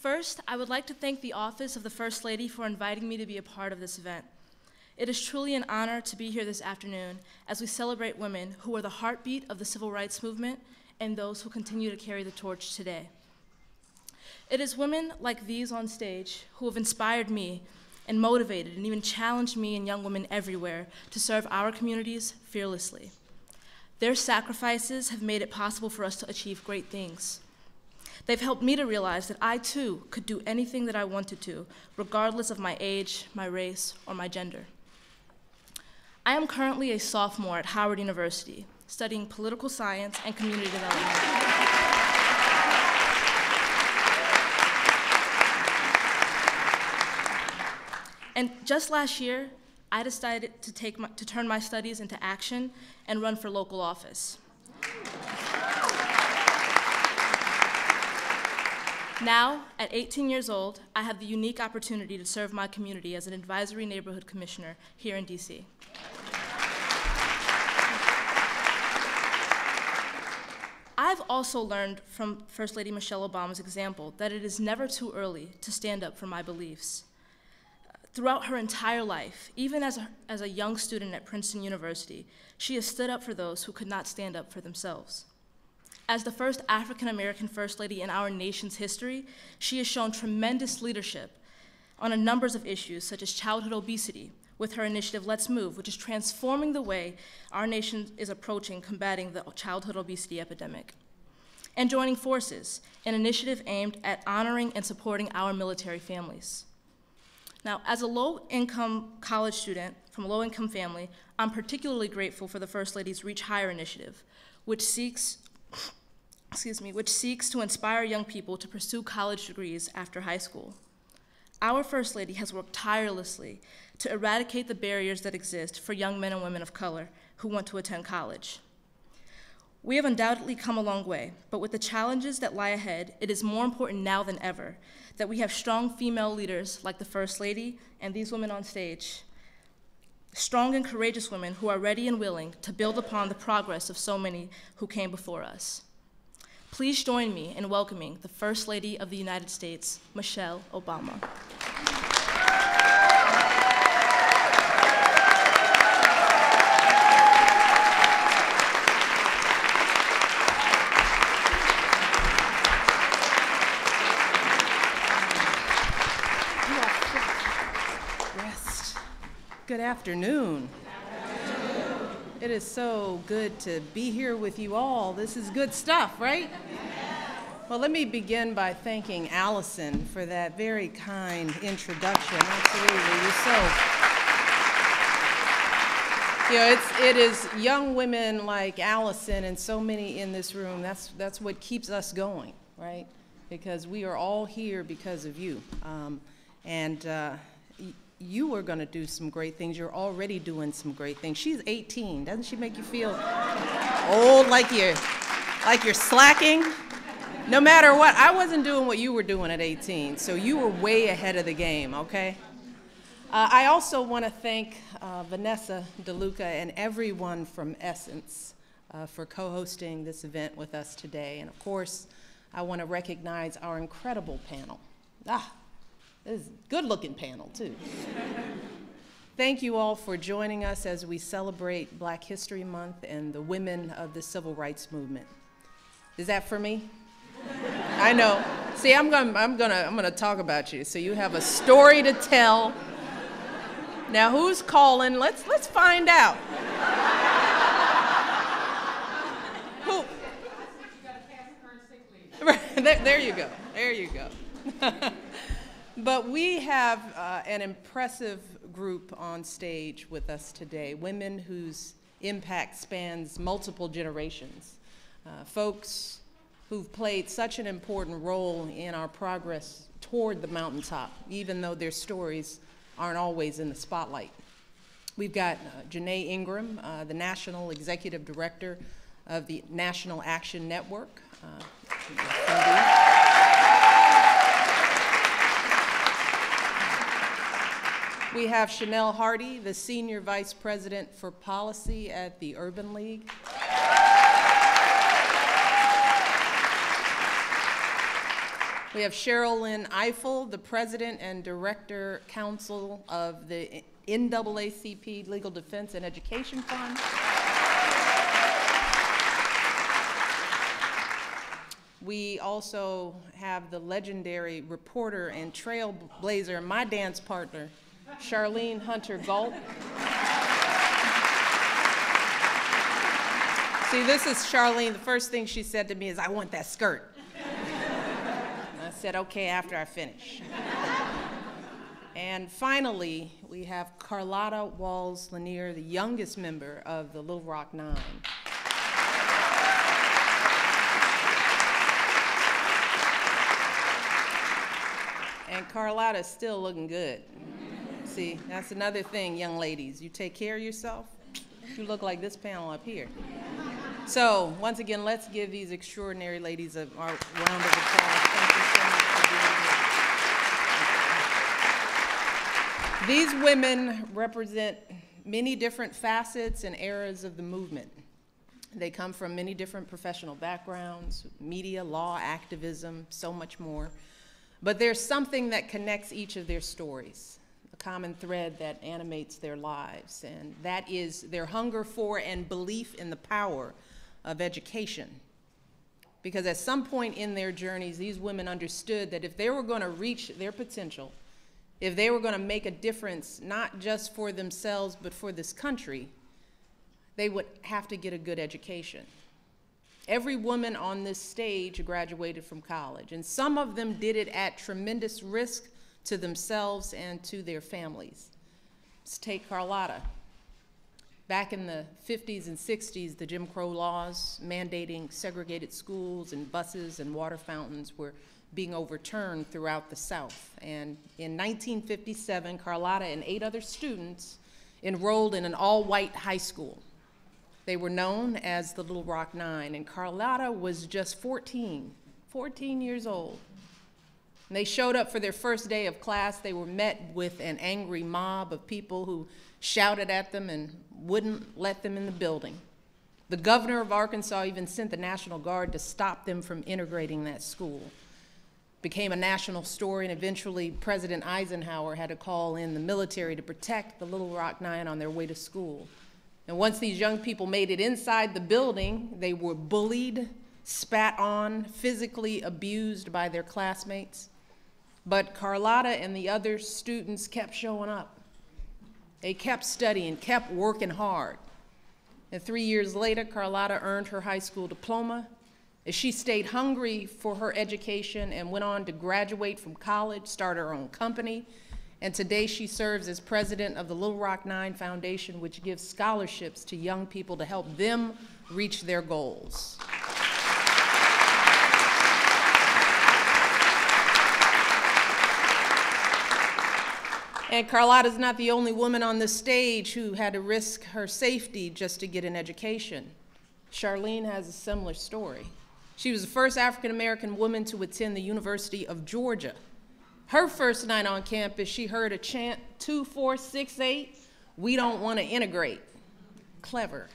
First, I would like to thank the Office of the First Lady for inviting me to be a part of this event. It is truly an honor to be here this afternoon as we celebrate women who are the heartbeat of the civil rights movement and those who continue to carry the torch today. It is women like these on stage who have inspired me and motivated and even challenged me and young women everywhere to serve our communities fearlessly. Their sacrifices have made it possible for us to achieve great things. They've helped me to realize that I too could do anything that I wanted to, regardless of my age, my race, or my gender. I am currently a sophomore at Howard University, studying political science and community development. And just last year, I decided to turn my studies into action and run for local office. Now, at 18 years old, I have the unique opportunity to serve my community as an advisory neighborhood commissioner here in DC. I've also learned from First Lady Michelle Obama's example that it is never too early to stand up for my beliefs. Throughout her entire life, even as a young student at Princeton University, she has stood up for those who could not stand up for themselves. As the first African-American First Lady in our nation's history, she has shown tremendous leadership on a number of issues, such as childhood obesity, with her initiative Let's Move, which is transforming the way our nation is approaching combating the childhood obesity epidemic. And Joining Forces, an initiative aimed at honoring and supporting our military families. Now, as a low-income college student from a low-income family, I'm particularly grateful for the First Lady's Reach Higher initiative, which seeks to inspire young people to pursue college degrees after high school. Our First Lady has worked tirelessly to eradicate the barriers that exist for young men and women of color who want to attend college. We have undoubtedly come a long way, but with the challenges that lie ahead, it is more important now than ever that we have strong female leaders like the First Lady and these women on stage, strong and courageous women who are ready and willing to build upon the progress of so many who came before us. Please join me in welcoming the First Lady of the United States, Michelle Obama. Good afternoon. It is so good to be here with you all. This is good stuff, right? Well, let me begin by thanking Allison for that very kind introduction. Absolutely, it is young women like Allison and so many in this room. That's what keeps us going, right? Because we are all here because of you. You are going to do some great things. You're already doing some great things. She's 18. Doesn't she make you feel old, like you're slacking? No matter what, I wasn't doing what you were doing at 18, so you were way ahead of the game, okay? I also want to thank Vanessa DeLuca and everyone from Essence for co-hosting this event with us today. And of course, I want to recognize our incredible panel. This is a good-looking panel, too. Thank you all for joining us as we celebrate Black History Month and the women of the civil rights movement. Is that for me? I know. See, I'm gonna talk about you, so you have a story to tell. Now, who's calling? Let's find out. Who? There you go. There you go. But we have an impressive group on stage with us today, women whose impact spans multiple generations, folks who've played such an important role in our progress toward the mountaintop, even though their stories aren't always in the spotlight. We've got Janae Ingram, the National Executive Director of the National Action Network. We have Chanel Hardy, the Senior Vice President for Policy at the Urban League. We have Cheryl Lynn Eiffel, the President and Director Counsel of the NAACP Legal Defense and Education Fund. We also have the legendary reporter and trailblazer, my dance partner, Charlene Hunter Galt. See, this is Charlene. The first thing she said to me is, "I want that skirt." I said, "Okay, after I finish." And finally, we have Carlotta Walls Lanier, the youngest member of the Little Rock Nine. And Carlotta's still looking good. See, that's another thing, young ladies. You take care of yourself, you look like this panel up here. So, once again, let's give these extraordinary ladies a round of applause. Thank you so much for being here. These women represent many different facets and eras of the movement. They come from many different professional backgrounds, media, law, activism, so much more. But there's something that connects each of their stories, a common thread that animates their lives, and that is their hunger for and belief in the power of education. Because at some point in their journeys, these women understood that if they were going to reach their potential, if they were going to make a difference, not just for themselves, but for this country, they would have to get a good education. Every woman on this stage graduated from college, and some of them did it at tremendous risk to themselves and to their families. Let's take Carlotta. Back in the 50s and 60s, the Jim Crow laws mandating segregated schools and buses and water fountains were being overturned throughout the South. And in 1957, Carlotta and 8 other students enrolled in an all-white high school. They were known as the Little Rock Nine, and Carlotta was just 14 years old. And they showed up for their first day of class. They were met with an angry mob of people who shouted at them and wouldn't let them in the building. The governor of Arkansas even sent the National Guard to stop them from integrating that school. It became a national story, and eventually President Eisenhower had to call in the military to protect the Little Rock Nine on their way to school. And once these young people made it inside the building, they were bullied, spat on, physically abused by their classmates. But Carlotta and the other students kept showing up. They kept studying, kept working hard. And 3 years later, Carlotta earned her high school diploma. She stayed hungry for her education and went on to graduate from college, start her own company. And today she serves as president of the Little Rock Nine Foundation, which gives scholarships to young people to help them reach their goals. And Carlotta's not the only woman on this stage who had to risk her safety just to get an education. Charlene has a similar story. She was the first African-American woman to attend the University of Georgia. Her first night on campus, she heard a chant, 2468, "We don't want to integrate." Clever.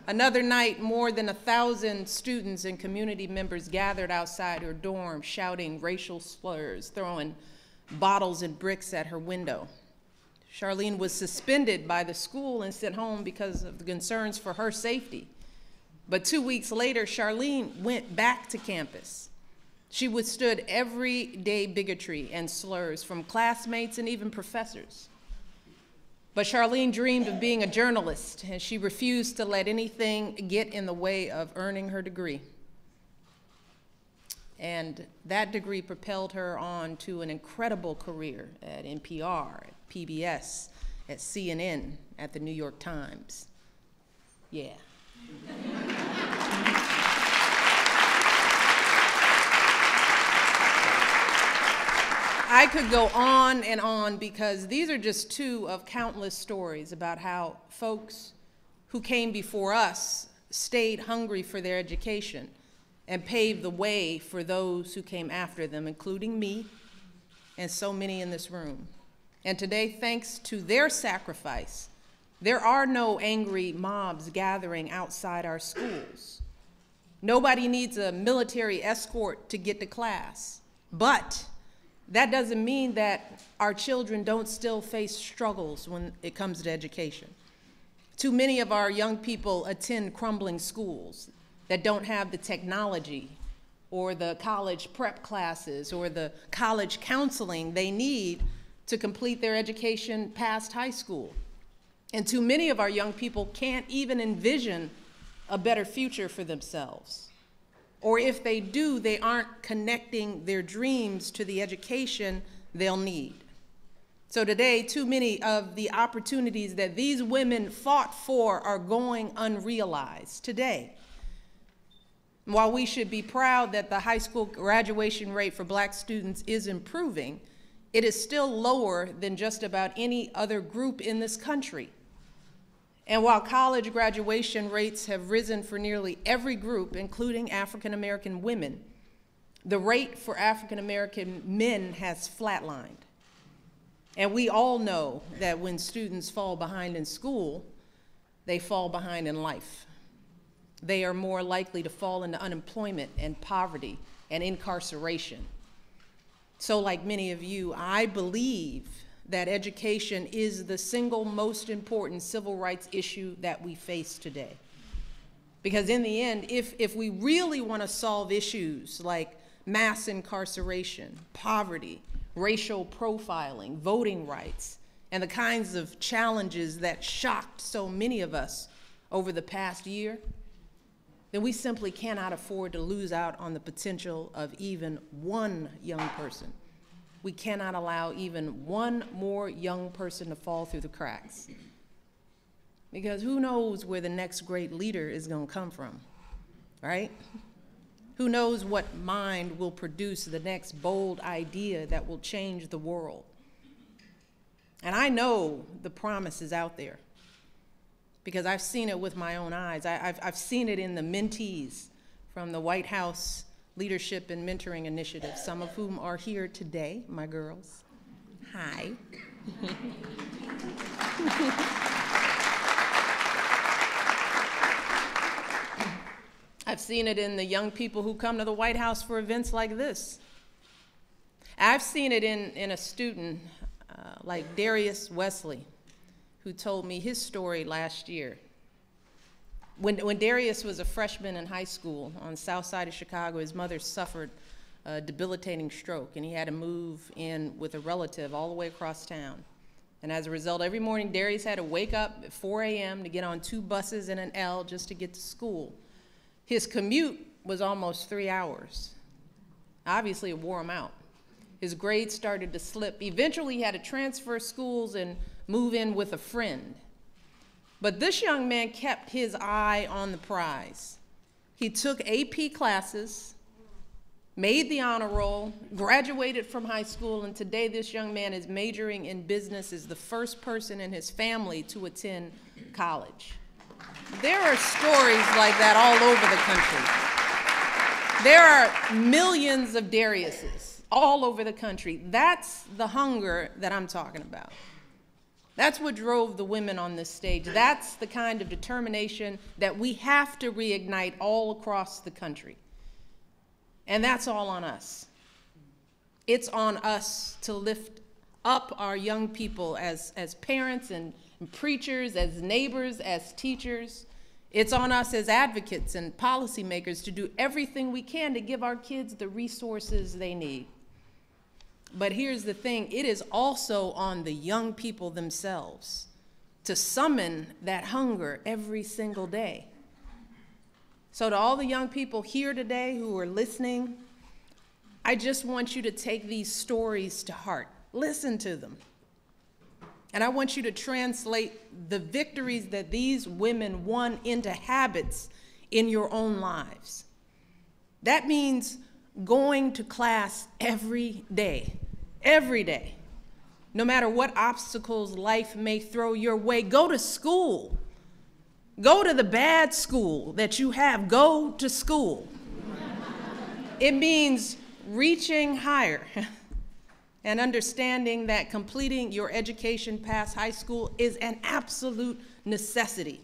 Another night, more than 1,000 students and community members gathered outside her dorm, shouting racial slurs, throwing bottles and bricks at her window. Charlene was suspended by the school and sent home because of the concerns for her safety. But 2 weeks later, Charlene went back to campus. She withstood everyday bigotry and slurs from classmates and even professors. But Charlene dreamed of being a journalist, and she refused to let anything get in the way of earning her degree. And that degree propelled her on to an incredible career at NPR, at PBS, at CNN, at the New York Times. Yeah. I could go on and on because these are just 2 of countless stories about how folks who came before us stayed hungry for their education and paved the way for those who came after them, including me and so many in this room. And today, thanks to their sacrifice, there are no angry mobs gathering outside our schools. Nobody needs a military escort to get to class. But that doesn't mean that our children don't still face struggles when it comes to education. Too many of our young people attend crumbling schools that don't have the technology or the college prep classes or the college counseling they need to complete their education past high school. And too many of our young people can't even envision a better future for themselves. Or if they do, they aren't connecting their dreams to the education they'll need. So today, too many of the opportunities that these women fought for are going unrealized today. While we should be proud that the high school graduation rate for Black students is improving, it is still lower than just about any other group in this country. And while college graduation rates have risen for nearly every group, including African American women, the rate for African American men has flatlined. And we all know that when students fall behind in school, they fall behind in life. They are more likely to fall into unemployment and poverty and incarceration. So like many of you, I believe that education is the single most important civil rights issue that we face today. Because in the end, if we really want to solve issues like mass incarceration, poverty, racial profiling, voting rights, and the kinds of challenges that shocked so many of us over the past year, then we simply cannot afford to lose out on the potential of even one young person. We cannot allow even one more young person to fall through the cracks. Because who knows where the next great leader is going to come from, right? Who knows what mind will produce the next bold idea that will change the world? And I know the promise is out there because I've seen it with my own eyes. I've seen it in the mentees from the White House Leadership and Mentoring Initiative, some of whom are here today, my girls. Hi. I've seen it in the young people who come to the White House for events like this. I've seen it in a student like Darius Wesley, who told me his story last year. When Darius was a freshman in high school on the south side of Chicago, his mother suffered a debilitating stroke, and he had to move in with a relative all the way across town. And as a result, every morning Darius had to wake up at 4 a.m. to get on 2 buses and an L just to get to school. His commute was almost 3 hours. Obviously, it wore him out. His grades started to slip. Eventually, he had to transfer schools and move in with a friend. But this young man kept his eye on the prize. He took AP classes, made the honor roll, graduated from high school, and today this young man is majoring in business, is the first person in his family to attend college. There are stories like that all over the country. There are millions of Dariuses all over the country. That's the hunger that I'm talking about. That's what drove the women on this stage. That's the kind of determination that we have to reignite all across the country. And that's all on us. It's on us to lift up our young people as parents and preachers, as neighbors, as teachers. It's on us as advocates and policymakers to do everything we can to give our kids the resources they need. But here's the thing, it is also on the young people themselves to summon that hunger every single day. So to all the young people here today who are listening, I just want you to take these stories to heart. Listen to them. And I want you to translate the victories that these women won into habits in your own lives. That means going to class every day, no matter what obstacles life may throw your way. Go to school. Go to the bad school that you have. Go to school. It means reaching higher and understanding that completing your education past high school is an absolute necessity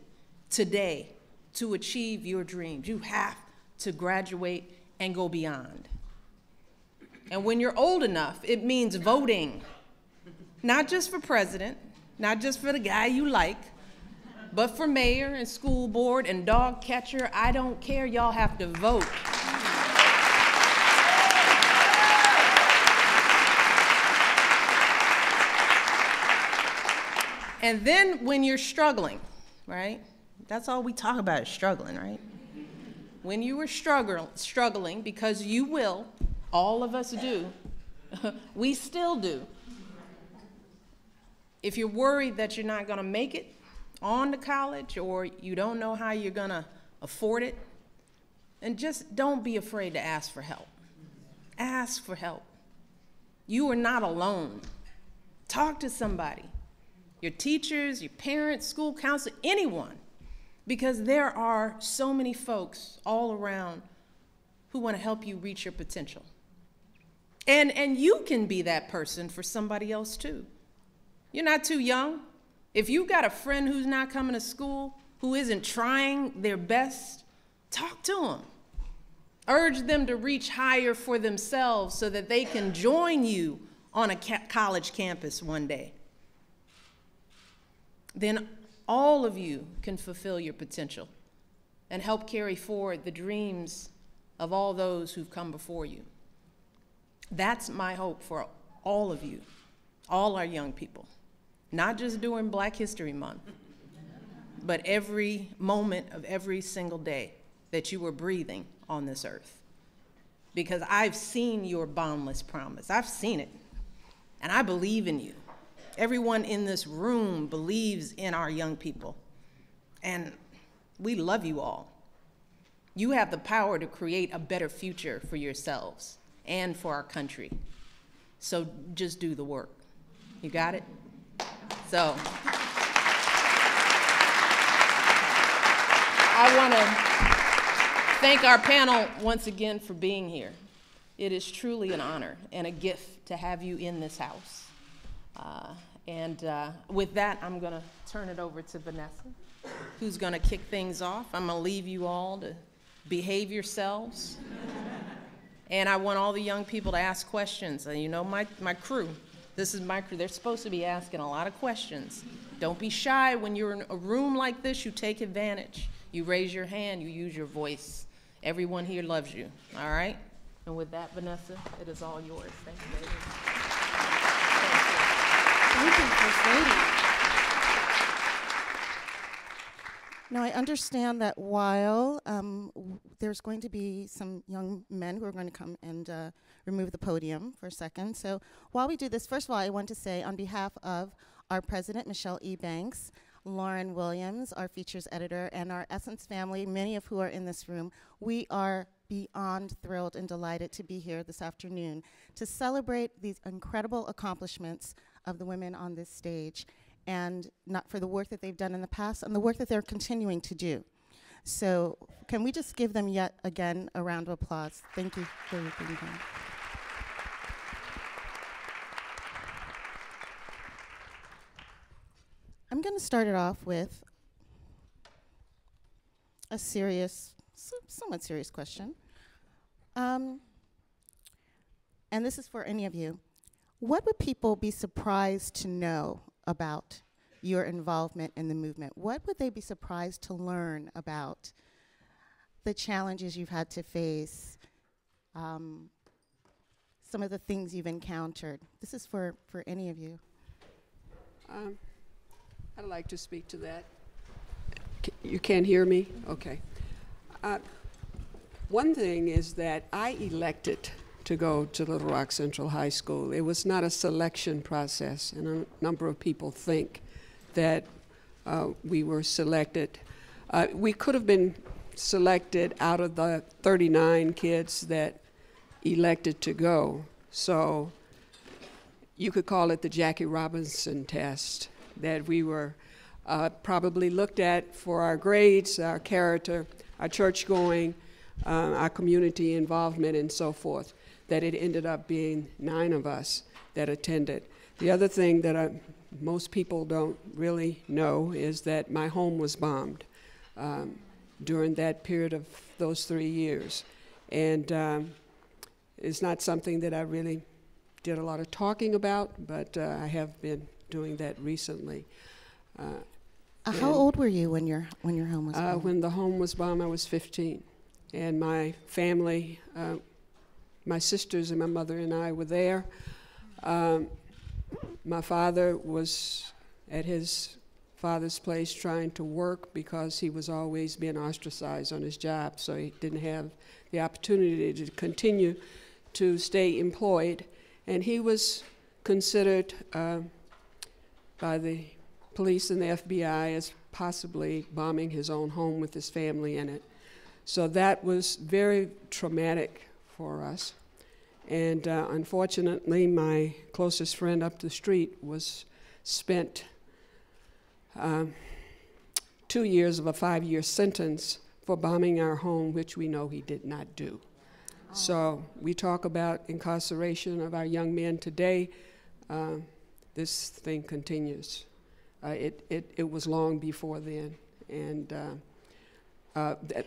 today to achieve your dreams. You have to graduate and go beyond. And when you're old enough, it means voting, not just for president, not just for the guy you like, but for mayor and school board and dog catcher. I don't care, y'all have to vote. And then when you're struggling, right? That's all we talk about is struggling, right? When you were struggling, because you will, all of us do, we still do. If you're worried that you're not gonna make it on to college, or you don't know how you're gonna afford it, and just don't be afraid to ask for help. Ask for help. You are not alone. Talk to somebody. Your teachers, your parents, school counselor, anyone. Because there are so many folks all around who want to help you reach your potential. And you can be that person for somebody else too. You're not too young. If you've got a friend who's not coming to school, who isn't trying their best, talk to them. Urge them to reach higher for themselves so that they can join you on a college campus one day. Then all of you can fulfill your potential and help carry forward the dreams of all those who've come before you. That's my hope for all of you, all our young people, not just during Black History Month, but every moment of every single day that you were breathing on this earth. Because I've seen your boundless promise. I've seen it, and I believe in you. Everyone in this room believes in our young people, and we love you all. You have the power to create a better future for yourselves and for our country. So just do the work. You got it? So I want to thank our panel once again for being here. It is truly an honor and a gift to have you in this house. With that, I'm going to turn it over to Vanessa, who's going to kick things off. I'm going to leave you all to behave yourselves. And I want all the young people to ask questions. You know, my crew, this is my crew. They're supposed to be asking a lot of questions. Don't be shy. When you're in a room like this, you take advantage. You raise your hand. You use your voice. Everyone here loves you, all right? And with that, Vanessa, it is all yours. Thank you, baby. Thank you, First Lady. Now, I understand that while there's going to be some young men who are going to come and remove the podium for a second. So while we do this, first of all, I want to say on behalf of our president, Michelle E. Banks, Lauren Williams, our features editor, and our Essence family, many of who are in this room, we are beyond thrilled and delighted to be here this afternoon to celebrate these incredible accomplishments of the women on this stage, and not for the work that they've done in the past and the work that they're continuing to do. So can we just give them yet again a round of applause? Thank you for being here. I'm going to start it off with a serious, somewhat serious question. And this is for any of you. What would people be surprised to know about your involvement in the movement? What would they be surprised to learn about the challenges you've had to face, some of the things you've encountered? This is for any of you. I'd like to speak to that. You can't hear me? Okay. One thing is that I elected to go to Little Rock Central High School. It was not a selection process, and a number of people think that we were selected. We could have been selected out of the 39 kids that elected to go. So you could call it the Jackie Robinson test, that we were probably looked at for our grades, our character, our church going, our community involvement, and so forth, that it ended up being 9 of us that attended. The other thing that most people don't really know is that my home was bombed. during that period of those 3 years. And it's not something that I really did a lot of talking about, but I have been doing that recently. How old were you when your home was bombed? When the home was bombed, I was 15. And my family, my sisters and my mother and I were there. My father was at his father's place trying to work because he was always being ostracized on his job, so he didn't have the opportunity to continue to stay employed. And he was considered by the police and the FBI as possibly bombing his own home with his family in it. So that was very traumatic for us. And unfortunately, my closest friend up the street spent 2 years of a 5-year sentence for bombing our home, which we know he did not do. So we talk about incarceration of our young men today. This thing continues. It was long before then, and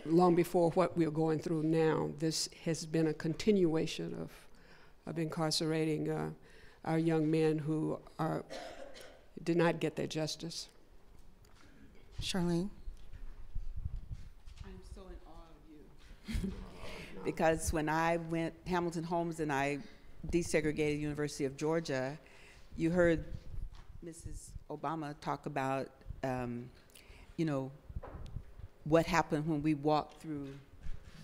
long before what we're going through now. This has been a continuation of incarcerating our young men who did not get their justice. Charlene? I'm so in awe of you. Because when I went Hamilton Holmes and I desegregated University of Georgia, you heard Mrs. Obama talk about, what happened when we walked through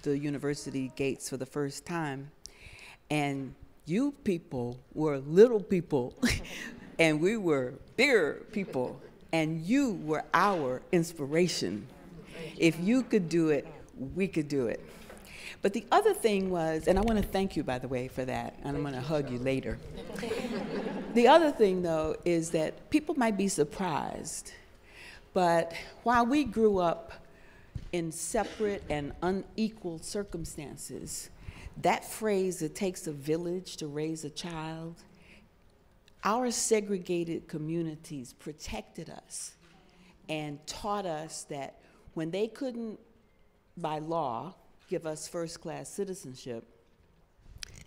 the university gates for the first time. And you people were little people, and we were bigger people, and you were our inspiration. If you could do it, we could do it. But the other thing was, and I want to thank you, by the way, for that, and I'm going to hug you later. The other thing, though, is that people might be surprised, but while we grew up in separate and unequal circumstances, that phrase, "it takes a village to raise a child," our segregated communities protected us and taught us that when they couldn't, by law, give us first-class citizenship,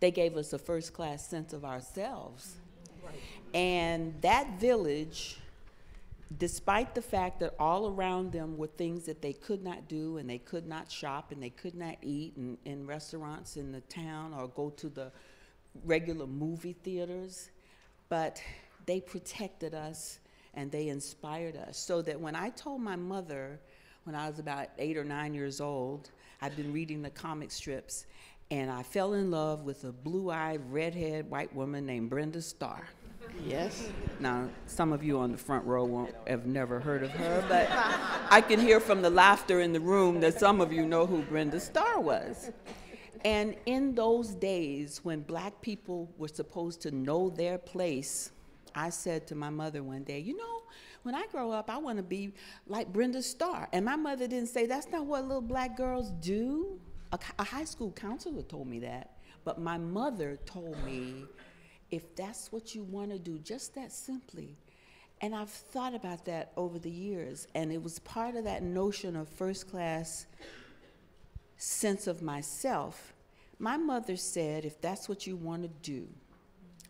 they gave us a first-class sense of ourselves. Right. And that village, despite the fact that all around them were things that they could not do, and they could not shop, and they could not eat in restaurants in the town or go to the regular movie theaters, but they protected us and they inspired us. So that when I told my mother, when I was about 8 or 9 years old, I'd been reading the comic strips, and I fell in love with a blue-eyed, redhead white woman named Brenda Starr. Yes? Now, some of you on the front row have never heard of her, but I can hear from the laughter in the room that some of you know who Brenda Starr was. And in those days when black people were supposed to know their place, I said to my mother one day, when I grow up, I want to be like Brenda Starr. And my mother didn't say, that's not what little black girls do. A high school counselor told me that. But my mother told me, if that's what you want to do, just that simply. And I've thought about that over the years. And it was part of that notion of first-class sense of myself. My mother said, if that's what you want to do,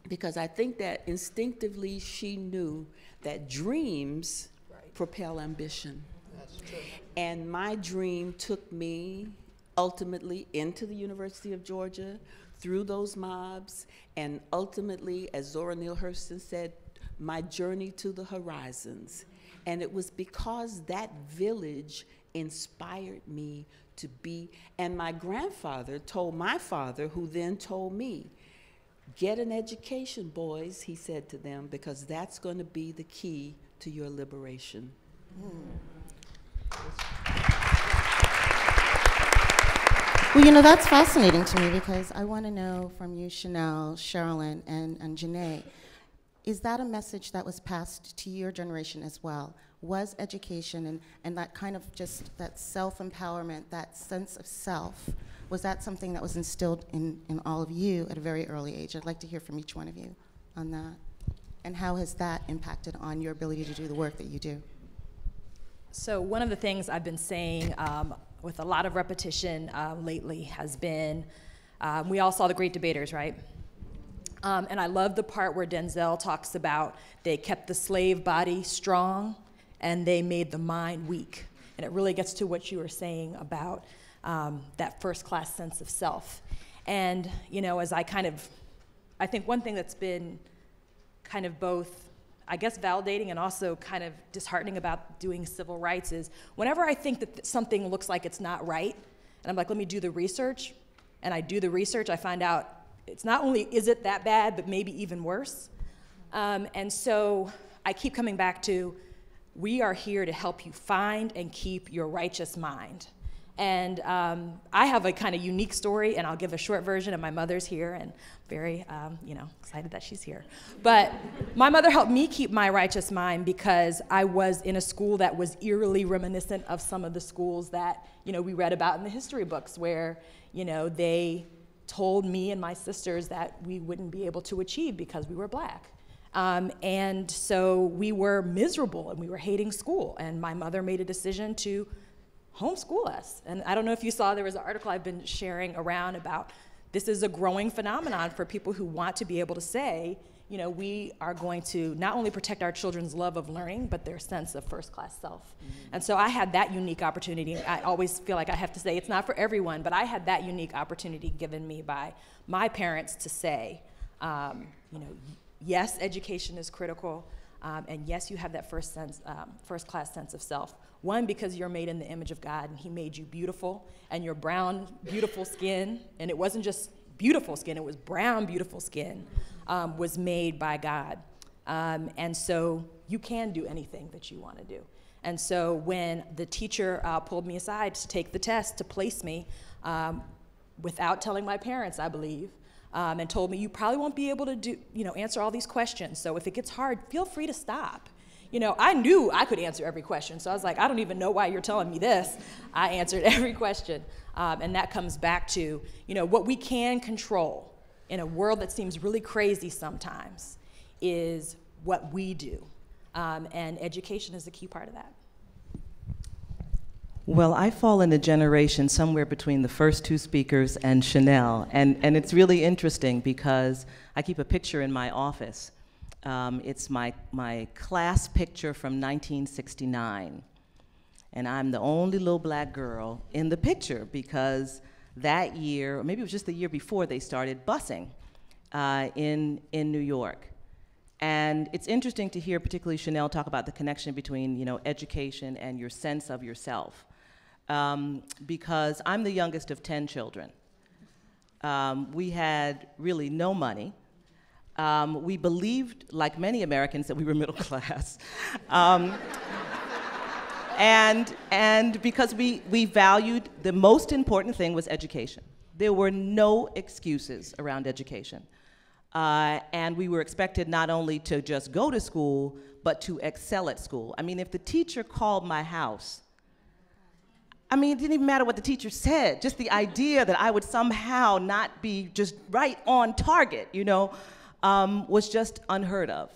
because I think that instinctively she knew that dreams propel ambition. That's true. And my dream took me ultimately into the University of Georgia, through those mobs, and ultimately, as Zora Neale Hurston said, my journey to the horizons. And it was because that village inspired me to be, and my grandfather told my father, who then told me, get an education, boys, he said to them, because that's going to be the key to your liberation. Well, that's fascinating to me, because I want to know from you, Chanel, Sherilyn, and Janae, is that a message that was passed to your generation as well? Was education and that kind of just that self-empowerment, that sense of self, was that something that was instilled in all of you at a very early age? I'd like to hear from each one of you on that. And how has that impacted on your ability to do the work that you do? So one of the things I've been saying with a lot of repetition lately has been, we all saw The Great Debaters, right? And I love the part where Denzel talks about they kept the slave body strong and they made the mind weak. And it really gets to what you were saying about that first-class sense of self. And, you know, as I think one thing that's been kind of both, I guess, validating and also kind of disheartening about doing civil rights is whenever I think that something looks like it's not right, and I'm like, let me do the research, and I do the research, I find out it's not only is it that bad, but maybe even worse. And so I keep coming back to, we are here to help you find and keep your righteous mind. And I have a kind of unique story, and I'll give a short version, and my mother's here, and very, excited that she's here. But my mother helped me keep my righteous mind because I was in a school that was eerily reminiscent of some of the schools that, we read about in the history books where, they told me and my sisters that we wouldn't be able to achieve because we were Black. And so we were miserable, and we were hating school, and my mother made a decision to homeschool us. And I don't know if you saw, there was an article I've been sharing around about this is a growing phenomenon for people who want to be able to say, we are going to not only protect our children's love of learning, but their sense of first-class self. Mm-hmm. And so I had that unique opportunity. I always feel like I have to say it's not for everyone, but I had that unique opportunity given me by my parents to say, yes, education is critical, and yes, you have that first-class sense of self. One, because you're made in the image of God, and He made you beautiful, and your brown, beautiful skin, and it wasn't just beautiful skin, it was brown, beautiful skin, was made by God. And so you can do anything that you want to do. And so when the teacher pulled me aside to take the test to place me, without telling my parents, I believe, and told me, you probably won't be able to answer all these questions, so if it gets hard, feel free to stop. I knew I could answer every question, so I was like, I don't even know why you're telling me this. I answered every question, and that comes back to, what we can control in a world that seems really crazy sometimes is what we do, and education is a key part of that. Well, I fall in a generation somewhere between the first two speakers and Chanel, and it's really interesting because I keep a picture in my office. It's my class picture from 1969, and I'm the only little Black girl in the picture because that year, or maybe it was just the year before, they started busing in New York. And it's interesting to hear particularly Chanel talk about the connection between education and your sense of yourself. Because I'm the youngest of 10 children. We had really no money. We believed, like many Americans, that we were middle class. And because we valued, the most important thing was education. There were no excuses around education. And we were expected not only to just go to school, but to excel at school. I mean, if the teacher called my house, it didn't even matter what the teacher said, just the idea that I would somehow not be just right on target, was just unheard of.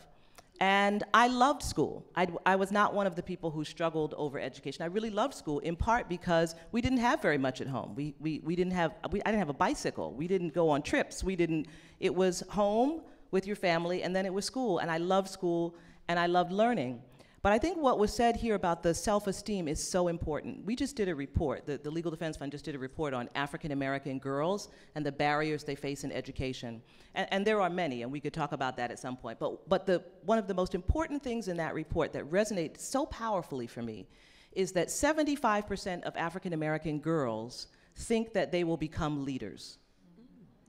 And I loved school. I was not one of the people who struggled over education. I really loved school, in part because we didn't have very much at home. I didn't have a bicycle. We didn't go on trips. It was home with your family, and then it was school. And I loved school, and I loved learning. But I think what was said here about the self-esteem is so important. We just did a report, the Legal Defense Fund just did a report on African American girls and the barriers they face in education. And there are many, and we could talk about that at some point. But one of the most important things in that report that resonates so powerfully for me is that 75% of African American girls think that they will become leaders.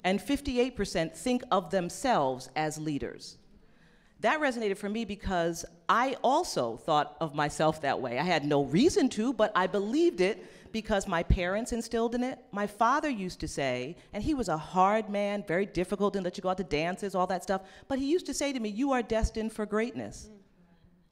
And 58% think of themselves as leaders. That resonated for me because I also thought of myself that way. I had no reason to, but I believed it because my parents instilled in it. My father used to say, and he was a hard man, very difficult, didn't let you go out to dances, all that stuff, but he used to say to me, you are destined for greatness.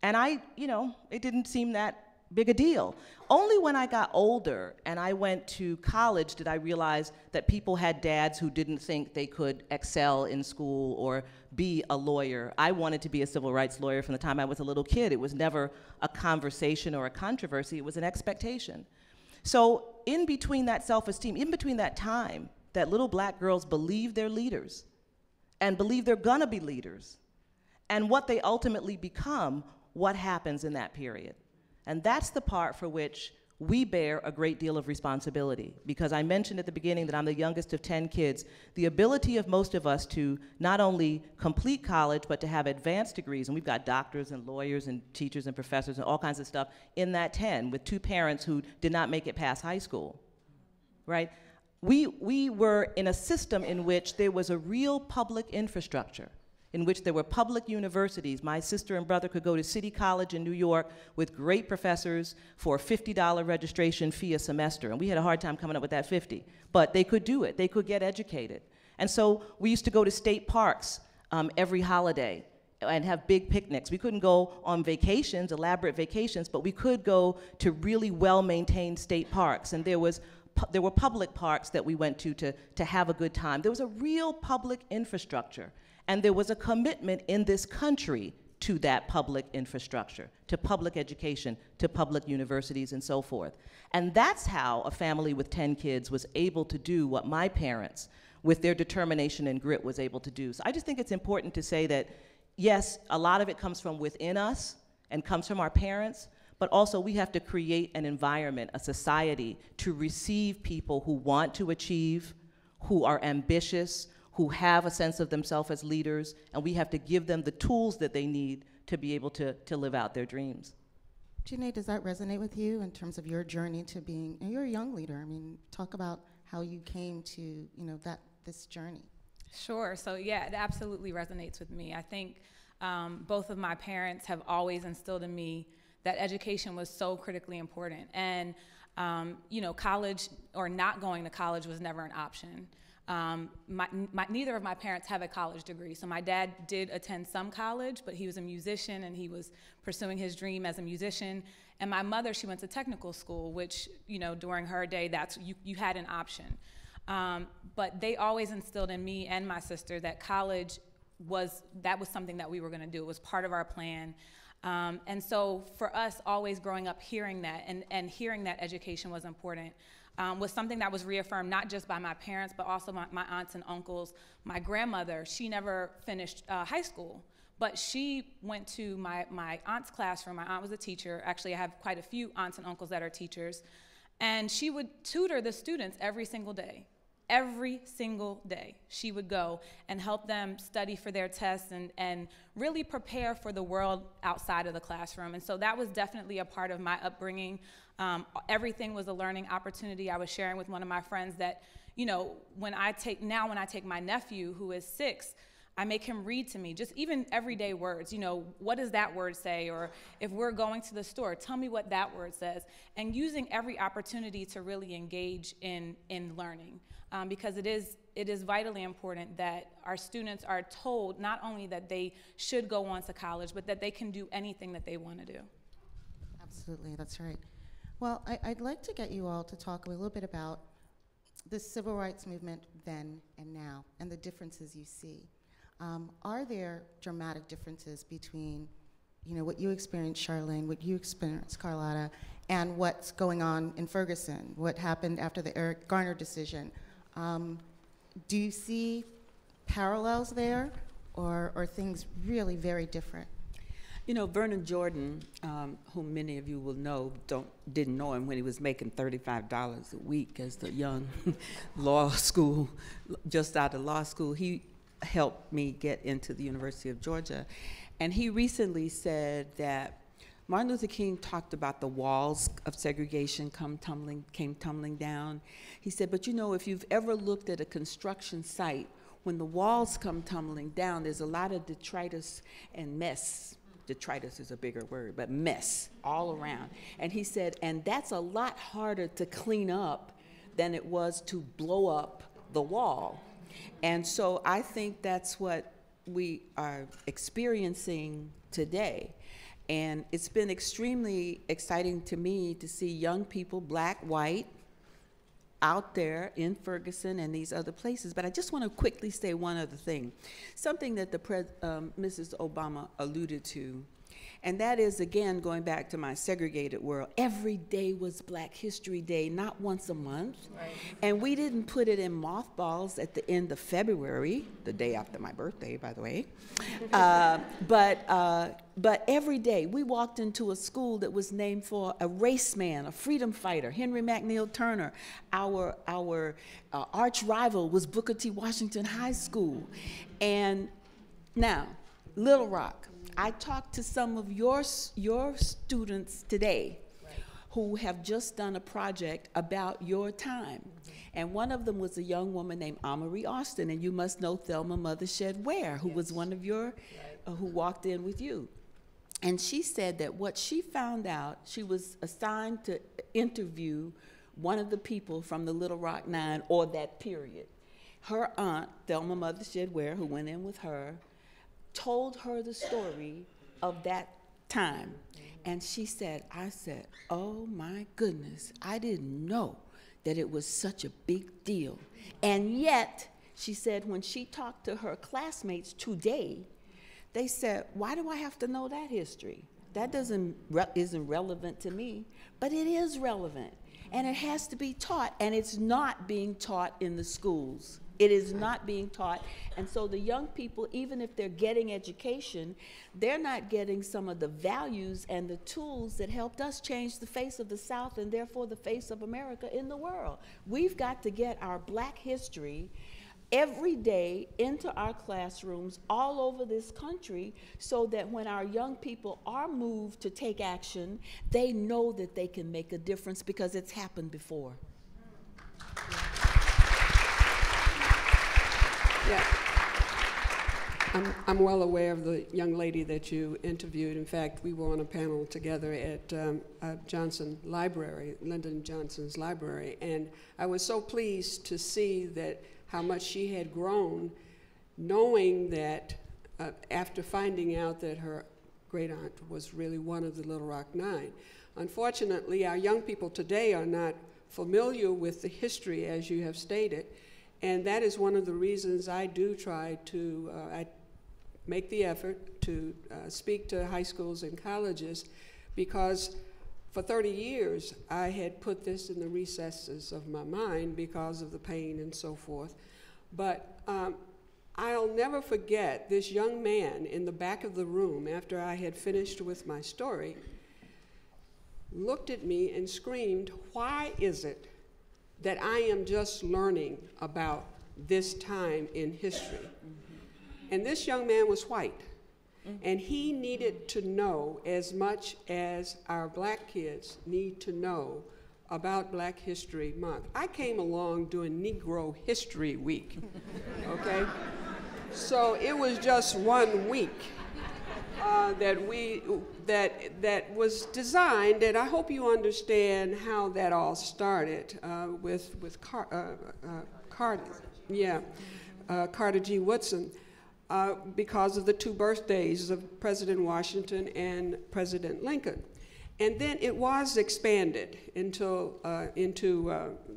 And it didn't seem that big a deal. Only when I got older and I went to college did I realize that people had dads who didn't think they could excel in school or be a lawyer. I wanted to be a civil rights lawyer from the time I was a little kid. It was never a conversation or a controversy, it was an expectation. So in between that self-esteem, in between that time that little black girls believe they're leaders and believe they're gonna be leaders, and what they ultimately become, what happens in that period. And that's the part for which we bear a great deal of responsibility, because I mentioned at the beginning that I'm the youngest of 10 kids. The ability of most of us to not only complete college, but to have advanced degrees, and we've got doctors and lawyers and teachers and professors and all kinds of stuff in that 10, with 2 parents who did not make it past high school, right? We were in a system in which there was a real public infrastructure, in which there were public universities. My sister and brother could go to City College in New York with great professors for a $50 registration fee a semester, and we had a hard time coming up with that 50, but they could do it. They could get educated. And so we used to go to state parks every holiday and have big picnics. We couldn't go on vacations, elaborate vacations, but we could go to really well-maintained state parks, and there were public parks that we went to have a good time. There was a real public infrastructure. And there was a commitment in this country to that public infrastructure, to public education, to public universities, and so forth. And that's how a family with 10 kids was able to do what my parents, with their determination and grit, was able to do. So I just think it's important to say that, yes, a lot of it comes from within us and comes from our parents, but also we have to create an environment, a society, to receive people who want to achieve, who are ambitious, who have a sense of themselves as leaders, and we have to give them the tools that they need to be able to live out their dreams. Janae, does that resonate with you in terms of your journey to being, and you're a young leader, I mean, talk about how you came to, this journey. Sure, so yeah, it absolutely resonates with me. I think both of my parents have always instilled in me that education was so critically important. And, college or not going to college was never an option. Neither of my parents have a college degree. So my dad did attend some college, but he was a musician and he was pursuing his dream as a musician. And my mother, she went to technical school, which, during her day, you had an option. But they always instilled in me and my sister that college was something that we were gonna do. It was part of our plan. And so for us, always growing up hearing that and hearing that education was important, was something that was reaffirmed not just by my parents, but also my aunts and uncles. My grandmother, she never finished high school, but she went to my aunt's classroom. My aunt was a teacher. Actually, I have quite a few aunts and uncles that are teachers. And she would tutor the students every single day. Every single day, she would go and help them study for their tests and really prepare for the world outside of the classroom. And so that was definitely a part of my upbringing. Everything was a learning opportunity. I was sharing with one of my friends that, when I take my nephew, who is 6, I make him read to me, just even everyday words. What does that word say? Or if we're going to the store, tell me what that word says. And using every opportunity to really engage in learning. Because it is vitally important that our students are told not only that they should go on to college, but that they can do anything that they want to do. Absolutely, that's right. Well, I'd like to get you all to talk a little bit about the civil rights movement then and now, and the differences you see. Are there dramatic differences between, what you experienced, Charlene, what you experienced, Carlotta, and what's going on in Ferguson, what happened after the Eric Garner decision? Do you see parallels there, or things really very different? Vernon Jordan, whom many of you will know, didn't know him when he was making $35 a week as the young just out of law school. He helped me get into the University of Georgia. And he recently said that Martin Luther King talked about the walls of segregation came tumbling down. He said, but if you've ever looked at a construction site, when the walls come tumbling down, there's a lot of detritus and mess. Detritus is a bigger word, but mess all around. And he said, and that's a lot harder to clean up than it was to blow up the wall. And so I think that's what we are experiencing today. And it's been extremely exciting to me to see young people, black, white, out there in Ferguson and these other places. But I just want to quickly say one other thing. Something that Mrs. Obama alluded to And that is, again, going back to my segregated world. Every day was Black History Day, not once a month. Right. And we didn't put it in mothballs at the end of February, the day after my birthday, by the way. But every day, we walked into a school that was named for a race man, a freedom fighter, Henry McNeil Turner. Our arch rival was Booker T. Washington High School. And now, Little Rock. I talked to some of your students today who have just done a project about your time. And one of them was a young woman named Amory Austin, and you must know Thelma Mothershed Ware, who was one of your, who walked in with you. And she said that what she found out, she was assigned to interview one of the people from the Little Rock Nine or that period. Her aunt, Thelma Mothershed Ware, who went in with her, told her the story of that time. And she said, I said, oh my goodness, I didn't know that it was such a big deal. And yet, she said, when she talked to her classmates today, they said, why do I have to know that history? That isn't relevant to me, but it is relevant. And it has to be taught, and it's not being taught in the schools. It is not being taught. And so the young people, even if they're getting education, they're not getting some of the values and the tools that helped us change the face of the South and therefore the face of America in the world. We've got to get our Black history every day into our classrooms all over this country so that when our young people are moved to take action, they know that they can make a difference because it's happened before. Yeah. I'm well aware of the young lady that you interviewed. In fact, we were on a panel together at Johnson Library, Lyndon Johnson's library, and I was so pleased to see that how much she had grown, knowing that after finding out that her great aunt was really one of the Little Rock Nine. Unfortunately, our young people today are not familiar with the history, as you have stated. And that is one of the reasons I do try to I make the effort to speak to high schools and colleges, because for 30 years I had put this in the recesses of my mind because of the pain and so forth. But I'll never forget this young man in the back of the room after I had finished with my story looked at me and screamed, "Why is it that I am just learning about this time in history?" And this young man was white. And he needed to know as much as our Black kids need to know about Black History Month. I came along during Negro History Week, okay? So it was just 1 week that was designed, and I hope you understand how that all started with Carter G. Woodson, because of the 2 birthdays of President Washington and President Lincoln. And then it was expanded into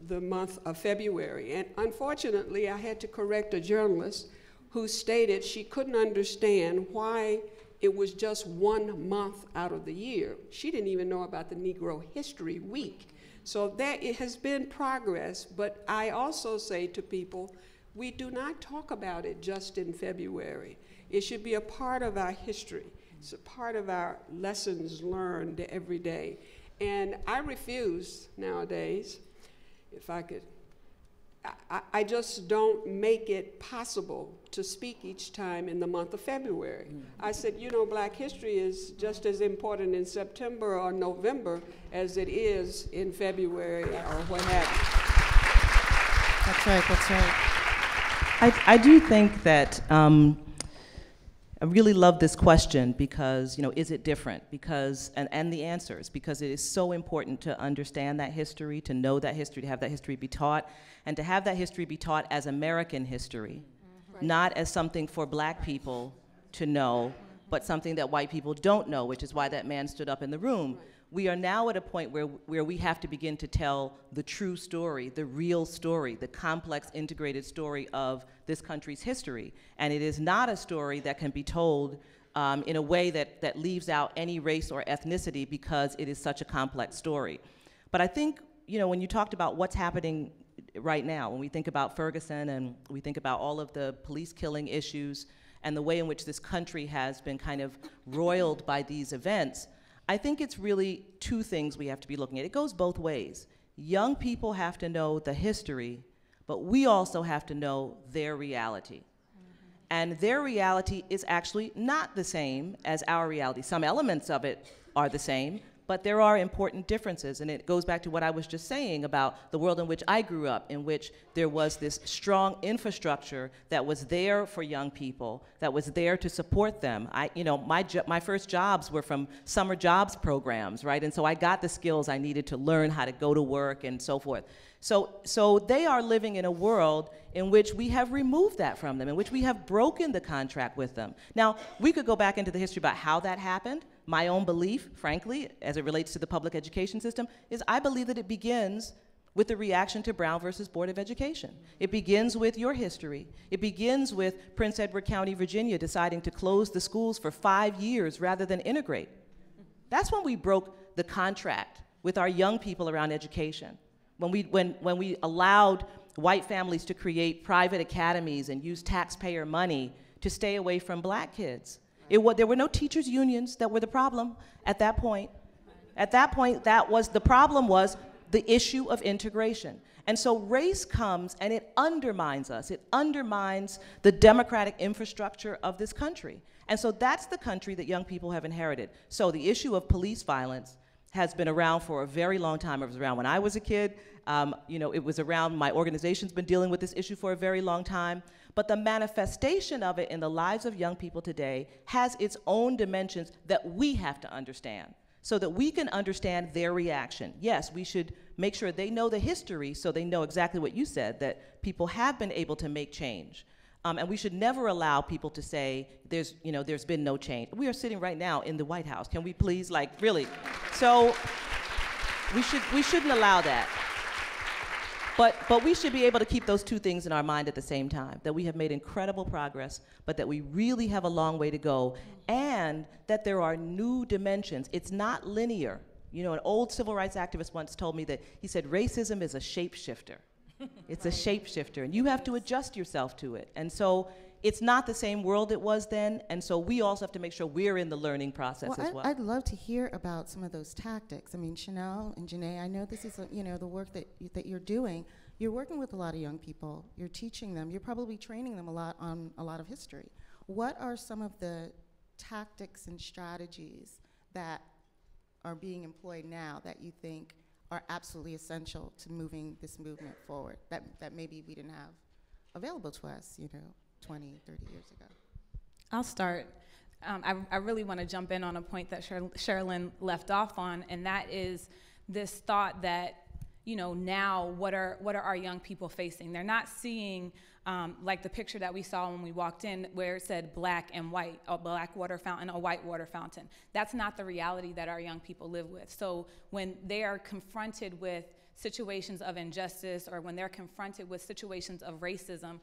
the month of February. And unfortunately, I had to correct a journalist who stated she couldn't understand why it was just 1 month out of the year. She didn't even know about the Negro History Week. So it has been progress, but I also say to people, we do not talk about it just in February. It should be a part of our history. It's a part of our lessons learned every day. And I refuse nowadays, if I could, I just don't make it possible to speak each time in the month of February. I said, you know, Black history is just as important in September or November as it is in February or what have you. That's right, that's right. I do think that I really love this question because, you know, is it different? Because, and the answers, because it is so important to understand that history, to know that history, to have that history be taught, and to have that history be taught as American history, not as something for Black people to know, but something that white people don't know, which is why that man stood up in the room. We are now at a point where we have to begin to tell the true story, the real story, the complex, integrated story of this country's history. And it is not a story that can be told in a way that leaves out any race or ethnicity because it is such a complex story. But I think, when you talked about what's happening right now, when we think about Ferguson and we think about all of the police killing issues and the way in which this country has been kind of roiled by these events, I think it's really two things we have to be looking at. It goes both ways. Young people have to know the history, but we also have to know their reality. And their reality is actually not the same as our reality. Some elements of it are the same, but there are important differences. And it goes back to what I was just saying about the world in which I grew up, in which there was this strong infrastructure that was there for young people, that was there to support them. My first jobs were from summer jobs programs, right? And so I got the skills I needed to learn how to go to work and so forth. So they are living in a world in which we have removed that from them, in which we have broken the contract with them. Now, we could go back into the history about how that happened. My own belief, frankly, as it relates to the public education system, is I believe that it begins with the reaction to Brown versus Board of Education. It begins with your history. It begins with Prince Edward County, Virginia, deciding to close the schools for 5 years rather than integrate. That's when we broke the contract with our young people around education. When we allowed white families to create private academies and use taxpayer money to stay away from black kids. There were no teachers' unions that were the problem at that point. At that point, the problem was the issue of integration. And so race comes and it undermines us. It undermines the democratic infrastructure of this country. And so that's the country that young people have inherited. So the issue of police violence has been around for a very long time. It was around when I was a kid. It was around, my organization's been dealing with this issue for a very long time. But the manifestation of it in the lives of young people today has its own dimensions that we have to understand so that we can understand their reaction. Yes, we should make sure they know the history so they know exactly what you said, that people have been able to make change. And we should never allow people to say, there's been no change. We are sitting right now in the White House. Can we please, really? So we shouldn't allow that. But we should be able to keep those two things in our mind at the same time, that we have made incredible progress, but that we really have a long way to go, and that there are new dimensions. It's not linear. An old civil rights activist once told me that, he said, racism is a shapeshifter. It's a shapeshifter, and you have to adjust yourself to it. And so it's not the same world it was then, and so we also have to make sure we're in the learning process as well. I'd love to hear about some of those tactics. I mean, Chanel and Janae, I know this is the work that you're doing. You're working with a lot of young people. You're teaching them. You're probably training them a lot on a lot of history. What are some of the tactics and strategies that are being employed now that you think are absolutely essential to moving this movement forward that maybe we didn't have available to us, 20, 30 years ago? I'll start. I really want to jump in on a point that Sherilyn left off on, and that is this thought that, now what are our young people facing? They're not seeing like the picture that we saw when we walked in where it said black and white, a black water fountain, a white water fountain. That's not the reality that our young people live with. So when they are confronted with situations of injustice, or when they're confronted with situations of racism,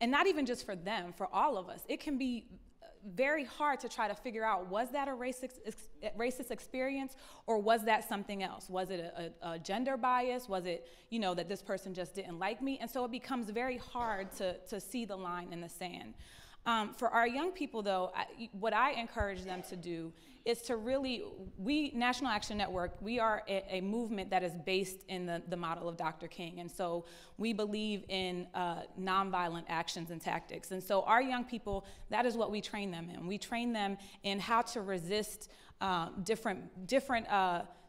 and not even just for them, for all of us, it can be very hard to try to figure out, was that a racist experience, or was that something else? Was it a gender bias? Was it, that this person just didn't like me? And so it becomes very hard to see the line in the sand. For our young people, though, what I encourage them to do is to really, National Action Network, we are a movement that is based in the model of Dr. King. And so we believe in nonviolent actions and tactics. And so our young people, that is what we train them in. We train them in how to resist different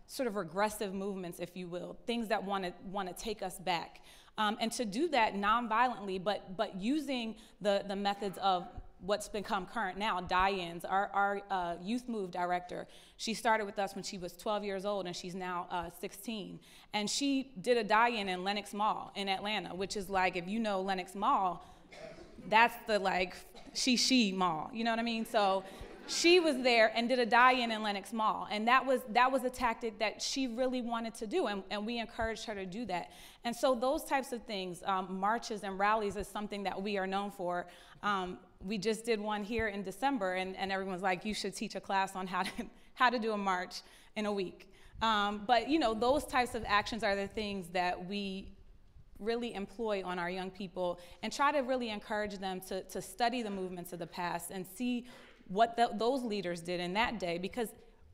sort of regressive movements, if you will, things that want to take us back. And to do that non-violently, but using the methods of what's become current now, die-ins. Our Youth Move director, she started with us when she was 12 years old, and she's now 16. And she did a die-in in Lenox Mall in Atlanta, which is like, if you know Lenox Mall, that's the she mall, you know what I mean? So she was there and did a die-in Lenox Mall. And that was a tactic that she really wanted to do, and we encouraged her to do that. And so those types of things, marches and rallies, is something that we are known for. We just did one here in December, and everyone's like, you should teach a class on how to do a march in a week. But you know, those types of actions are the things that we really employ on our young people, and try to really encourage them to study the movements of the past and see what those leaders did in that day, because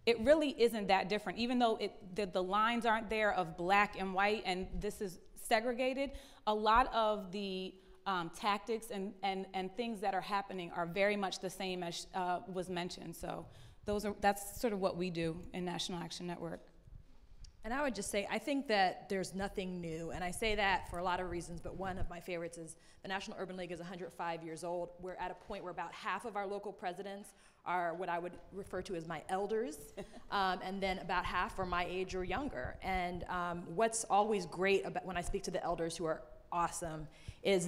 it really isn't that different. Even though the lines aren't there of black and white and this is segregated, a lot of the tactics and things that are happening are very much the same as was mentioned. So that's sort of what we do in National Action Network. And I would just say, I think that there's nothing new, and I say that for a lot of reasons, but one of my favorites is the National Urban League is 105 years old. We're at a point where about half of our local presidents are what I would refer to as my elders, and then about half are my age or younger. And what's always great about when I speak to the elders, who are awesome, is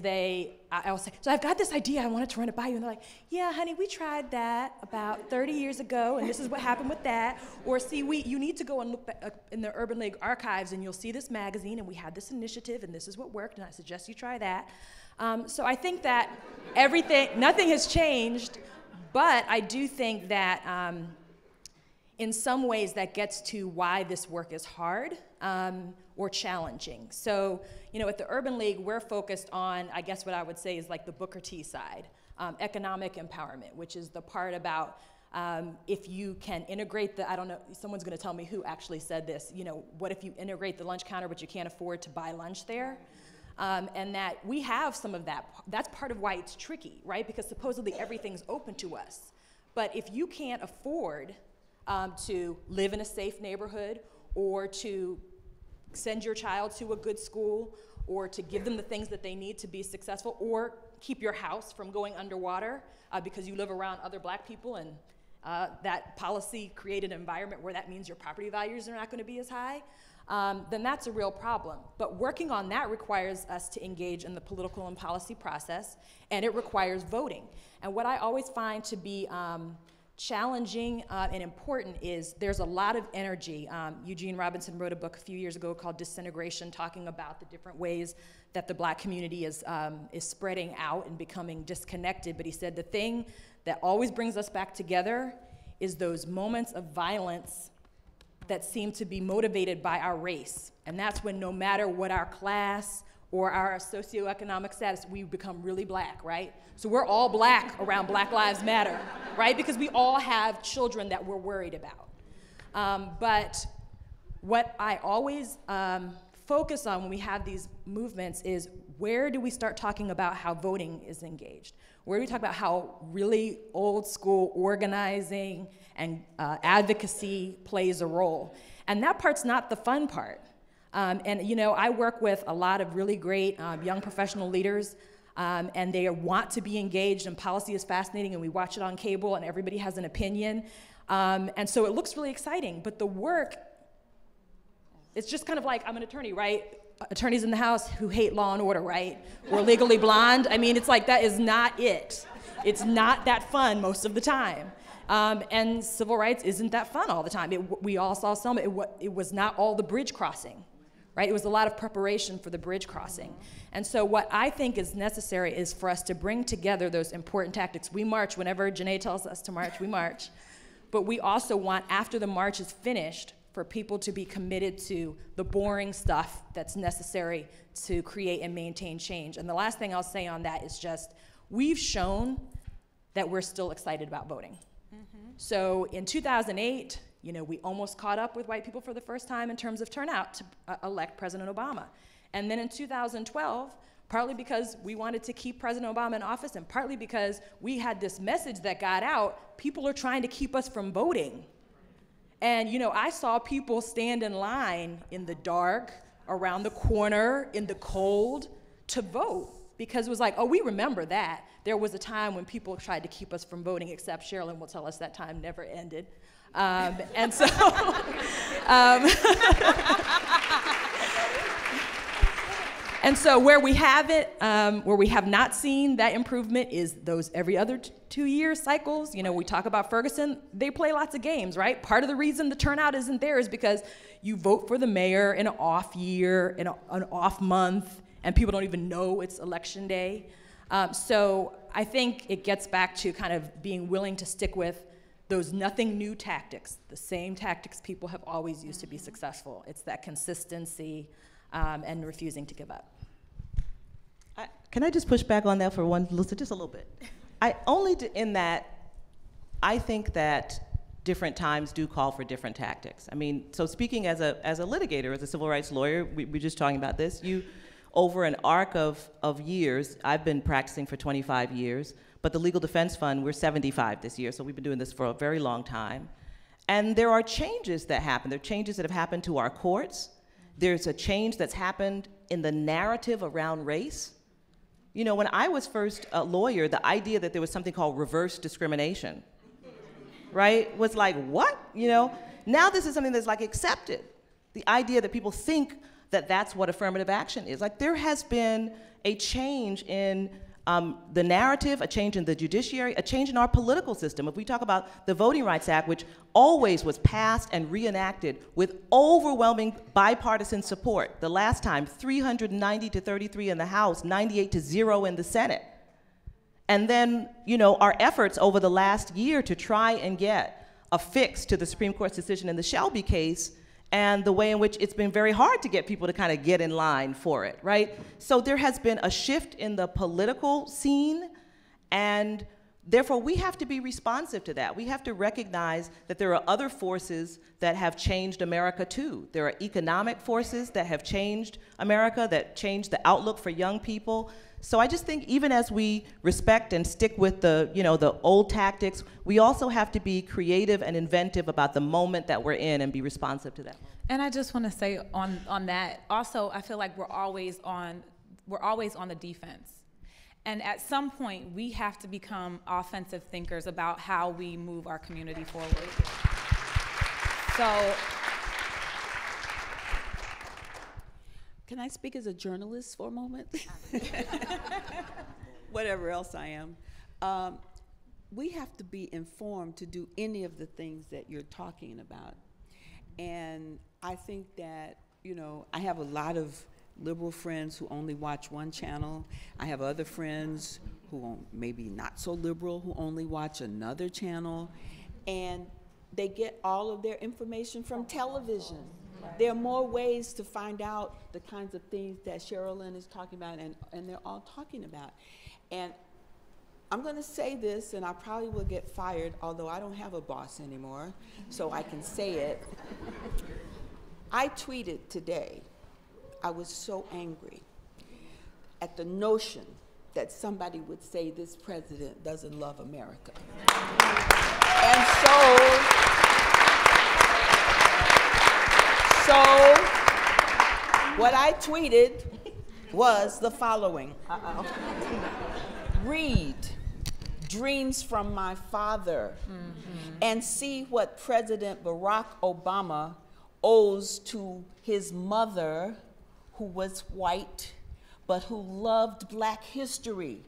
I'll say, so I've got this idea, I wanted to run it by you. And they're like, yeah, honey, we tried that about 30 years ago, and this is what happened with that. Or see, you need to go and look back in the Urban League archives, and you'll see this magazine, and we had this initiative, and this is what worked, and I suggest you try that. So I think that nothing has changed, but I do think that in some ways that gets to why this work is hard or challenging. So, you know, at the Urban League, we're focused on, I guess what I would say is like the Booker T side, economic empowerment, which is the part about if you can integrate I don't know, someone's gonna tell me who actually said this, you know, what if you integrate the lunch counter but you can't afford to buy lunch there? And that we have some of that. That's part of why it's tricky, right? Because supposedly everything's open to us. But if you can't afford to live in a safe neighborhood, or to send your child to a good school, or to give them the things that they need to be successful, or keep your house from going underwater because you live around other black people, and that policy created an environment where that means your property values are not going to be as high, then that's a real problem. But working on that requires us to engage in the political and policy process, and it requires voting. And what I always find to be challenging and important is there's a lot of energy. Eugene Robinson wrote a book a few years ago called Disintegration, talking about the different ways that the black community is spreading out and becoming disconnected. But he said the thing that always brings us back together is those moments of violence that seem to be motivated by our race. And that's when, no matter what our class or our socioeconomic status, we become really black, right? So we're all black around Black Lives Matter, right? Because we all have children that we're worried about. But what I always focus on when we have these movements is, where do we start talking about how voting is engaged? Where do we talk about how really old school organizing and advocacy plays a role? And that part's not the fun part. And you know, I work with a lot of really great young professional leaders, and they want to be engaged, and policy is fascinating, and we watch it on cable, and everybody has an opinion. And so it looks really exciting, but the work, it's just kind of like, I'm an attorney, right? Attorneys in the house who hate Law and Order, right? Or Legally Blonde. I mean, it's like, that is not it. It's not that fun most of the time. And civil rights isn't that fun all the time. We all saw some, it was not all the bridge crossing, right? It was a lot of preparation for the bridge crossing. And so what I think is necessary is for us to bring together those important tactics. We march whenever Janae tells us to march, we march. But we also want, after the march is finished, for people to be committed to the boring stuff that's necessary to create and maintain change. And the last thing I'll say on that is just, we've shown that we're still excited about voting. Mm-hmm. So in 2008, you know, we almost caught up with white people for the first time in terms of turnout to elect President Obama. And then in 2012, partly because we wanted to keep President Obama in office, and partly because we had this message that got out, people are trying to keep us from voting. And you know, I saw people stand in line in the dark, around the corner, in the cold, to vote, because it was like, oh, we remember that. There was a time when people tried to keep us from voting, except Sherilyn will tell us that time never ended. And so, And so where we have not seen that improvement is those every other 2-year cycles. You know, we talk about Ferguson, they play lots of games, right? Part of the reason the turnout isn't there is because you vote for the mayor in an off year, in an off month, and people don't even know it's election day. So I think it gets back to kind of being willing to stick with those nothing new tactics, the same tactics people have always used to be successful. It's that consistency and refusing to give up. Can I just push back on that for just a little bit? In that, I think that different times do call for different tactics. I mean, so speaking as a litigator, as a civil rights lawyer, we're just talking about this. Over an arc of years, I've been practicing for 25 years, but the Legal Defense Fund, we're 75 this year, so we've been doing this for a very long time. And there are changes that happen. There are changes that have happened to our courts. There's a change that's happened in the narrative around race. You know, when I was first a lawyer, the idea that there was something called reverse discrimination, right, was like, what? You know, now this is something that's like accepted. The idea that people think that that's what affirmative action is. Like, there has been a change in the narrative, a change in the judiciary, a change in our political system. If we talk about the Voting Rights Act, which always was passed and reenacted with overwhelming bipartisan support. The last time, 390 to 33 in the House, 98 to 0 in the Senate. And then, you know, our efforts over the last year to try and get a fix to the Supreme Court's decision in the Shelby case, and the way in which it's been very hard to get people to kind of get in line for it, right? So there has been a shift in the political scene, and therefore we have to be responsive to that. We have to recognize that there are other forces that have changed America too. There are economic forces that have changed America, that changed the outlook for young people. So I just think even as we respect and stick with the, you know, the old tactics, we also have to be creative and inventive about the moment that we're in and be responsive to that. And I just want to say on that, also, I feel like we're always on the defense. And at some point, we have to become offensive thinkers about how we move our community forward. So, can I speak as a journalist for a moment? Whatever else I am. We have to be informed to do any of the things that you're talking about. And I think that, you know, I have a lot of liberal friends who only watch one channel. I have other friends who are maybe not so liberal who only watch another channel. And they get all of their information from television. There are more ways to find out the kinds of things that Sherilyn is talking about, and they're all talking about. And I'm going to say this, and I probably will get fired, although I don't have a boss anymore, so I can say it. I tweeted today, I was so angry at the notion that somebody would say this president doesn't love America. And so what I tweeted was the following. Read Dreams from My Father and see what President Barack Obama owes to his mother, who was white, but who loved Black history.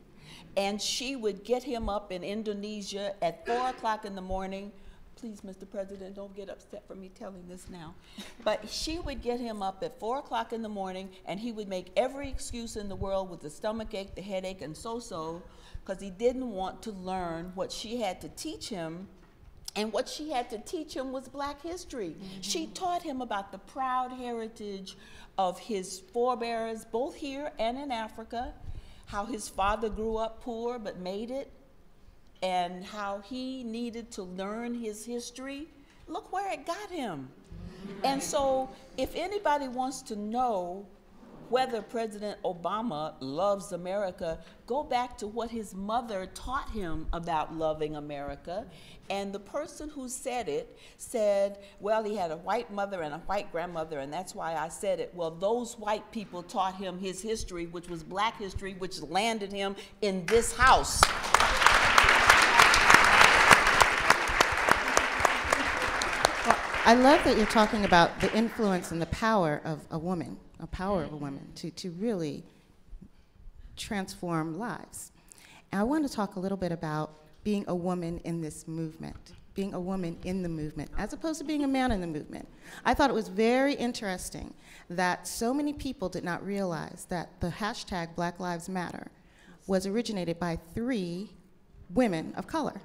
And she would get him up in Indonesia at 4 o'clock in the morning. Please, Mr. President, don't get upset for me telling this now. But she would get him up at 4 o'clock in the morning, and he would make every excuse in the world with the stomach ache, the headache, and so-so, because he didn't want to learn what she had to teach him. And what she had to teach him was Black history. She taught him about the proud heritage of his forebears, both here and in Africa, how his father grew up poor but made it, and how he needed to learn his history. Look where it got him. And so if anybody wants to know whether President Obama loves America, go back to what his mother taught him about loving America. And the person who said it said, well, he had a white mother and a white grandmother, and that's why I said it. Well, those white people taught him his history, which was Black history, which landed him in this house. I love that you're talking about the influence and the power of a woman, power of a woman to really transform lives. And I want to talk a little bit about being a woman in this movement, being a woman in the movement, as opposed to being a man in the movement. I thought it was very interesting that so many people did not realize that the hashtag Black Lives Matter was originated by 3 women of color.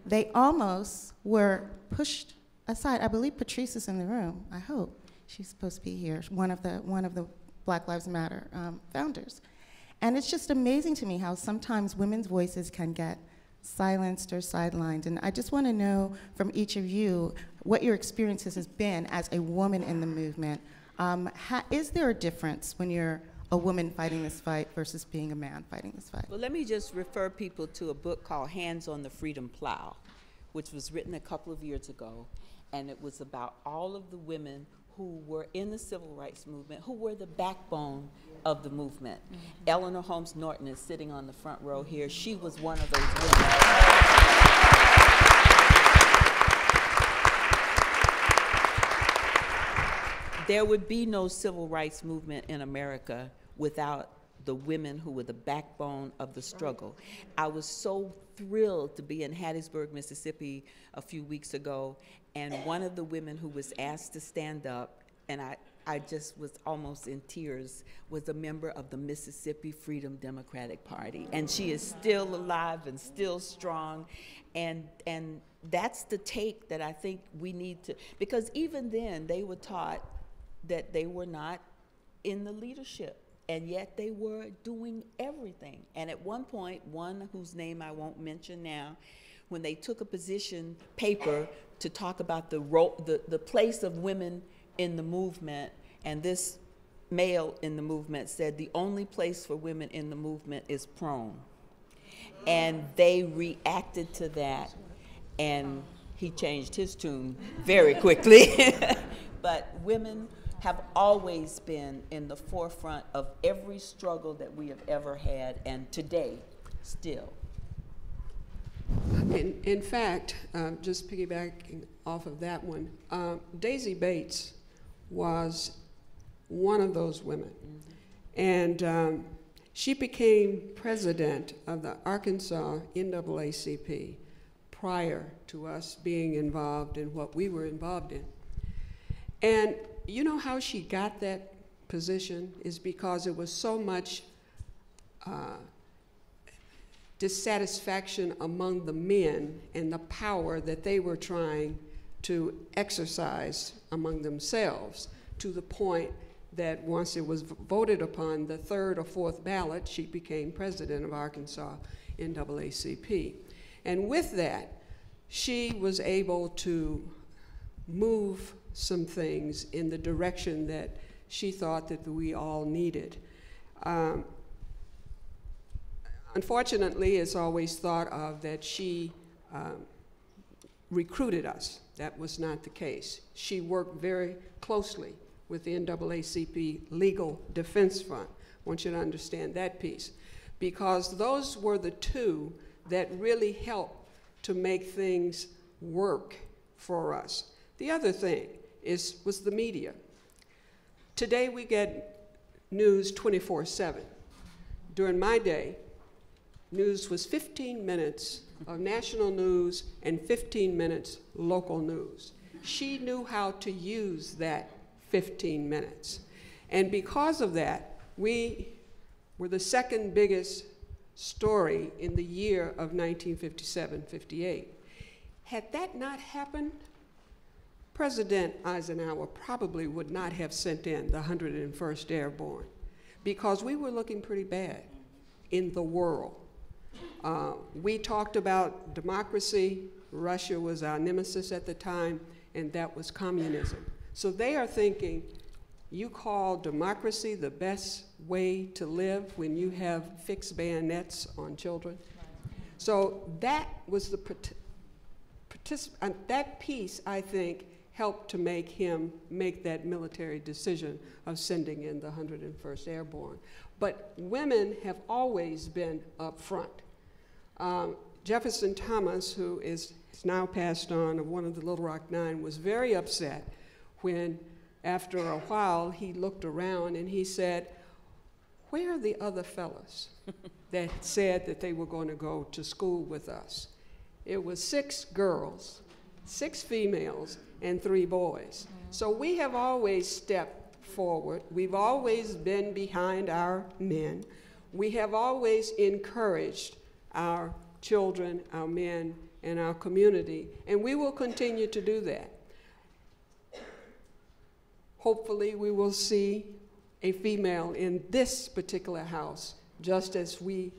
They almost were pushed aside. I believe Patrice is in the room, I hope. She's supposed to be here, one of the Black Lives Matter founders. And it's just amazing to me how sometimes women's voices can get silenced or sidelined. And I just want to know from each of you what your experiences has been as a woman in the movement. Is there a difference when you're a woman fighting this fight versus being a man fighting this fight? Well, let me just refer people to a book called Hands on the Freedom Plow, which was written a couple of years ago, and it was about all of the women who were in the civil rights movement, who were the backbone of the movement. Eleanor Holmes Norton is sitting on the front row here. She was one of those women. There would be no civil rights movement in America without the women who were the backbone of the struggle. I was so thrilled to be in Hattiesburg, Mississippi a few weeks ago, and one of the women who was asked to stand up, and I just was almost in tears, was a member of the Mississippi Freedom Democratic Party. And she is still alive and still strong. And that's the take that I think we need to, because even then they were taught that they were not in the leadership, and yet they were doing everything. And at one point, one whose name I won't mention now, when they took a position paper to talk about the place of women in the movement, and this male in the movement said the only place for women in the movement is prone. And they reacted to that, and he changed his tune very quickly. But women have always been in the forefront of every struggle that we have ever had, and today, still. In fact, just piggybacking off of that one, Daisy Bates was one of those women. And she became president of the Arkansas NAACP prior to us being involved in what we were involved in. And you know how she got that position is because it was so much dissatisfaction among the men and the power that they were trying to exercise among themselves, to the point that once it was voted upon the 3rd or 4th ballot, she became president of Arkansas NAACP. And with that, she was able to move some things in the direction that she thought that we all needed. Unfortunately, it's always thought of that she recruited us. That was not the case. She worked very closely with the NAACP Legal Defense Fund. I want you to understand that piece, because those were the two that really helped to make things work for us. The other thing was the media. Today we get news 24/7. During my day, news was 15 minutes of national news and 15 minutes local news. She knew how to use that 15 minutes. And because of that, we were the second biggest story in the year of 1957-58. Had that not happened, President Eisenhower probably would not have sent in the 101st Airborne, because we were looking pretty bad in the world. We talked about democracy. Russia was our nemesis at the time, and that was communism. So they are thinking, you call democracy the best way to live when you have fixed bayonets on children? So that was that piece, I think, helped to make him make that military decision of sending in the 101st Airborne. But women have always been up front. Jefferson Thomas, who is now passed on, of one of the Little Rock Nine, was very upset when after a while, he looked around and he said, "Where are the other fellas that said that they were going to go to school with us?" It was 6 girls, 6 females, and 3 boys. So we have always stepped forward. We've always been behind our men. We have always encouraged our children, our men, and our community, and we will continue to do that. Hopefully, we will see a female in this particular house, just as we